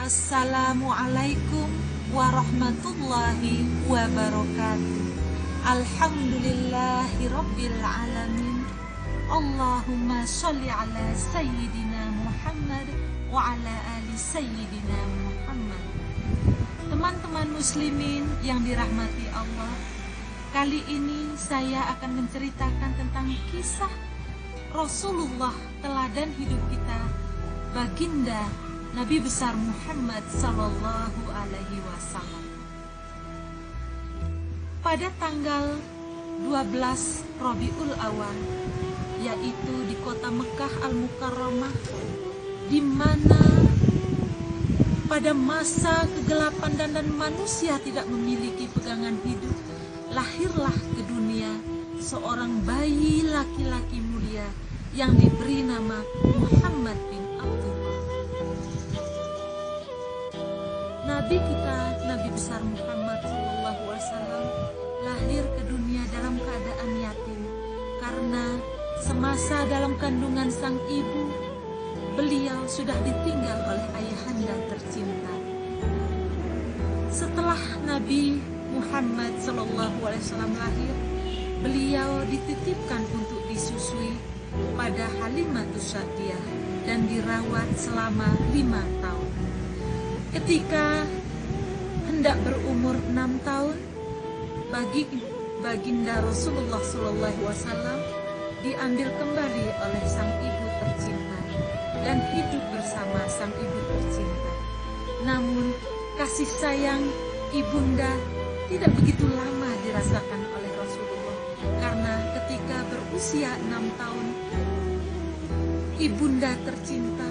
Assalamualaikum warahmatullahi wabarakatuh. Alhamdulillahi rabbil alamin. Allahumma sholli ala sayyidina Muhammad wa ala ali sayyidina Muhammad. Teman-teman muslimin yang dirahmati Allah, kali ini saya akan menceritakan tentang kisah Rasulullah, teladan hidup kita, baginda Nabi besar Muhammad sallallahu alaihi wasallam. Pada tanggal 12 Rabiul Awal, yaitu di kota Mekah Al-Mukarramah, di mana pada masa kegelapan dan manusia tidak memiliki pegangan hidup, lahirlah ke dunia seorang bayi laki-laki mulia yang diberi nama Muhammad bin Abdullah. Nabi kita, Nabi besar Muhammad SAW, lahir ke dunia dalam keadaan yatim karena semasa dalam kandungan sang ibu, beliau sudah ditinggal oleh ayahanda tercinta. Setelah Nabi Muhammad SAW lahir, beliau dititipkan untuk disusui pada Halimatus Sa'diyah dan dirawat selama 5 tahun. Ketika hendak berumur 6 tahun, baginda Rasulullah SAW diambil kembali oleh sang ibu tercinta dan hidup bersama sang ibu tercinta. Namun kasih sayang ibunda tidak begitu lama dirasakan oleh Rasulullah, karena ketika berusia 6 tahun, ibunda tercinta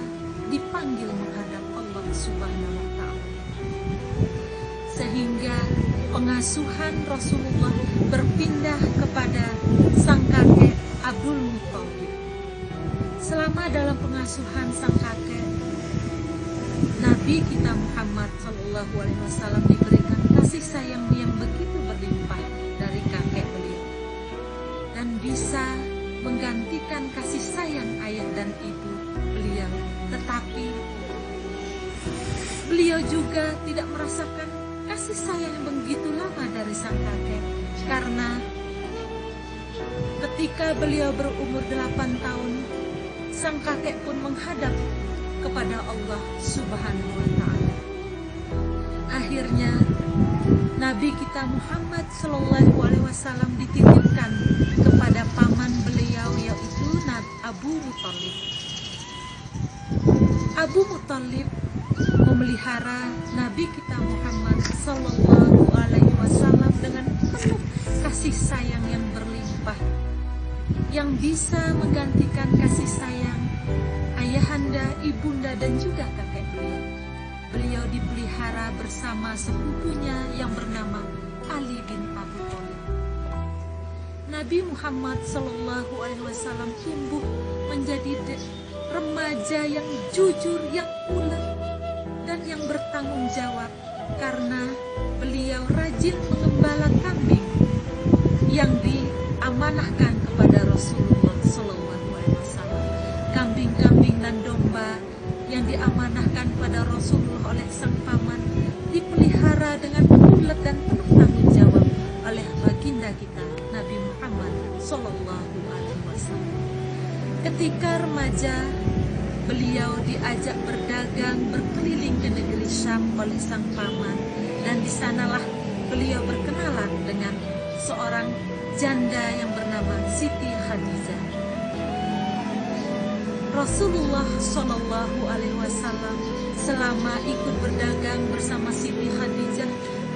dipanggil menghadap Allah Subhanahu wa Ta'ala, sehingga pengasuhan Rasulullah berpindah kepada sang kakek Abdul Muthalib. Selama dalam pengasuhan sang kakek, Nabi kita Muhammad SAW diberikan kasih sayang yang begitu berlimpah dari kakek beliau, dan bisa menggantikan kasih sayang ayah dan ibu beliau. Tetapi beliau juga tidak merasakan kasih sayang yang begitu lama dari sang kakek, karena ketika beliau berumur 8 tahun, sang kakek pun menghadap kepada Allah Subhanahu wa Ta'ala. Akhirnya Nabi kita Muhammad SAW dititipkan kepada paman beliau, yaitu Abu Muthalib. Abu Muthalib memelihara Nabi kita Muhammad SAW dengan penuh kasih sayang yang berlimpah, yang bisa menggantikan kasih sayang ayahanda, ibunda, dan juga kakek beliau. Beliau dipelihara bersama sepupunya yang bernama Ali bin Abi Thalib. Nabi Muhammad SAW tumbuh menjadi remaja yang jujur, yang ulet, dan yang bertanggung jawab, karena beliau rajin mengembala kambing yang diamanahkan kepada Rasulullah SAW. Kambing-kambing dan domba yang diamanahkan pada Rasulullah oleh sang paman dipelihara dengan ulet dan penuh tanggung jawab oleh baginda kita Nabi Muhammad SAW. Ketika remaja, beliau diajak berdagang berkeliling ke negeri Syam oleh sang paman, dan di sanalah beliau berkenalan dengan seorang janda yang bernama Siti Khadijah. Rasulullah SAW selama ikut berdagang bersama Siti Khadijah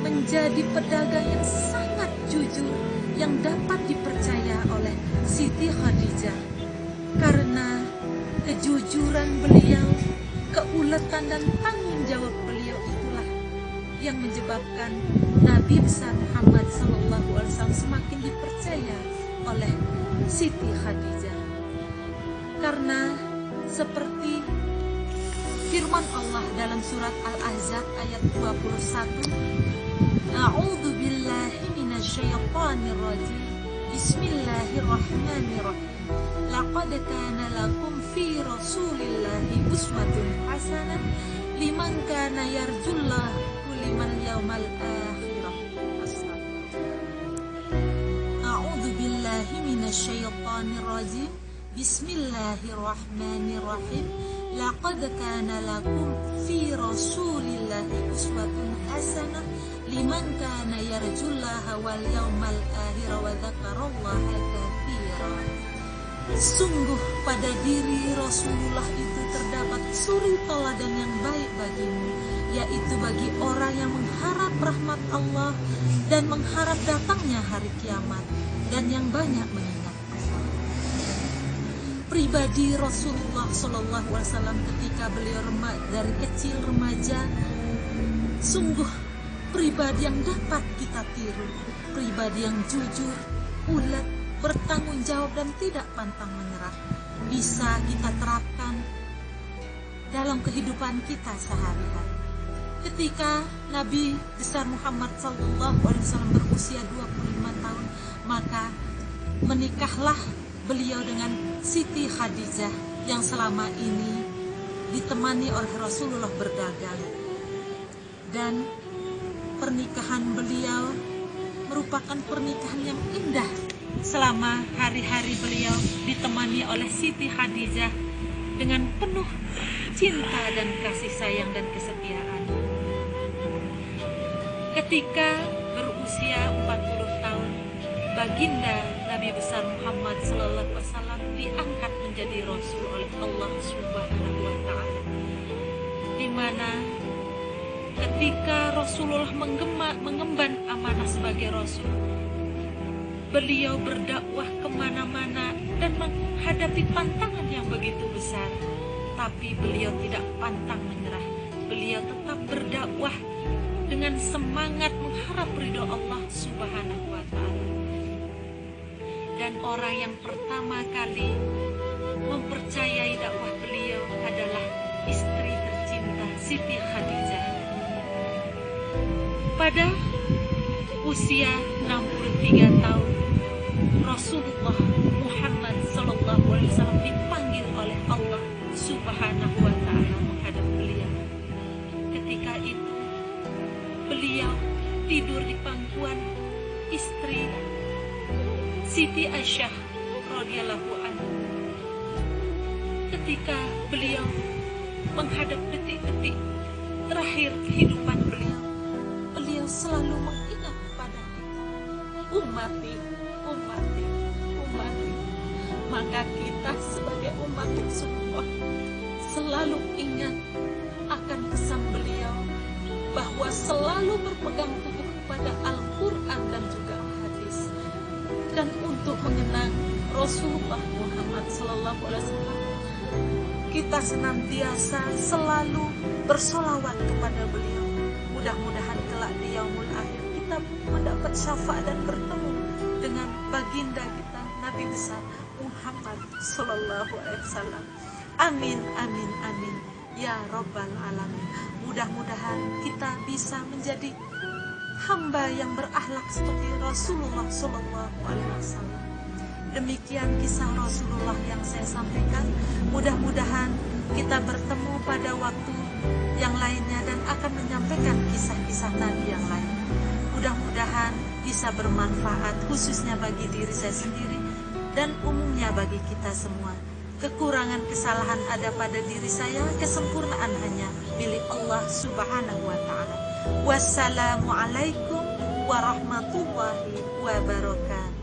menjadi pedagang yang sangat jujur, yang dapat dipercaya oleh Siti Khadijah, karena kejujuran beliau, keuletan dan tanggung jawab beliau itulah yang menyebabkan Nabi besar Muhammad SAW semakin dipercaya oleh Siti Khadijah. Karena seperti firman Allah dalam surat Al-Ahzab ayat 21, A'udzu billahi minasyaitonir rajim. Bismillahirrahmanirrahim. Laqad kana lakum fi Rasulillahi uswatun hasanah liman kana yarjullah liman yaumal akhirah. A'udzu billahi minasyaitonir rajim. Bismillahirrahmanirrahim. Laqad kana lakum fi rasulillahi uswatun hasanah liman kana yarjullaha wal yaumal akhir wa dzakarallaha katsira. Sungguh pada diri Rasulullah itu terdapat suri teladan yang baik bagimu, yaitu bagi orang yang mengharap rahmat Allah dan mengharap datangnya hari kiamat, dan yang banyak mengingat Allah. Pribadi Rasulullah SAW ketika beliau dari kecil remaja, sungguh pribadi yang dapat kita tiru, pribadi yang jujur, ulet, bertanggung jawab dan tidak pantang menyerah, bisa kita terapkan dalam kehidupan kita sehari-hari. Ketika Nabi besar Muhammad SAW berusia 25 tahun, maka menikahlah beliau dengan Siti Khadijah yang selama ini ditemani oleh Rasulullah berdagang. Dan pernikahan beliau merupakan pernikahan yang indah. Selama hari-hari beliau ditemani oleh Siti Khadijah dengan penuh cinta dan kasih sayang dan kesetiaan. Ketika berusia 40 tahun, baginda Nabi besar Muhammad SAW diangkat menjadi Rasul oleh Allah Subhanahu wa Ta'ala, di mana ketika Rasulullah mengemban amanah sebagai Rasul, beliau berdakwah kemana-mana dan menghadapi tantangan yang begitu besar, tapi beliau tidak pantang menyerah. Beliau tetap berdakwah dengan semangat mengharap ridho Allah Subhanahu wa Ta'ala. Dan orang yang pertama kali mempercayai dakwah beliau adalah istri tercinta Siti Khadijah. Pada usia 63 tahun, Rasulullah Muhammad SAW dipanggil oleh Allah Subhanahu wa Ta'ala menghadap beliau. Ketika itu beliau tidur di pangkuan istri Siti Aisyah radhiyallahu anha. Ketika beliau menghadap detik-detik terakhir kehidupan beliau, beliau selalu mengingat kepadanya, ummati, ummati, ummati. Maka kita sebagai umat semua selalu ingat akan pesan beliau bahwa selalu berpegang teguh kepada Al-Quran dan juga hadis. Dan untuk mengenang Rasulullah Muhammad SAW, kita senantiasa selalu bersolawat kepada beliau. Mudah-mudahan kelak di yaumul akhir kita mendapat syafaat dan bertemu dengan baginda kita Nabi besar Muhammad SAW. Amin, amin, amin ya Rabbal Alamin. Mudah-mudahan kita bisa menjadi hamba yang berakhlak seperti Rasulullah SAW. Demikian kisah Rasulullah yang saya sampaikan. Mudah-mudahan kita bertemu pada waktu yang lainnya dan akan menyampaikan kisah-kisah Nabi yang lain. Mudah-mudahan bisa bermanfaat khususnya bagi diri saya sendiri dan umumnya bagi kita semua. Kekurangan kesalahan ada pada diri saya, kesempurnaan hanya milik Allah Subhanahu wa Ta'ala. Wassalamualaikum warahmatullahi wabarakatuh.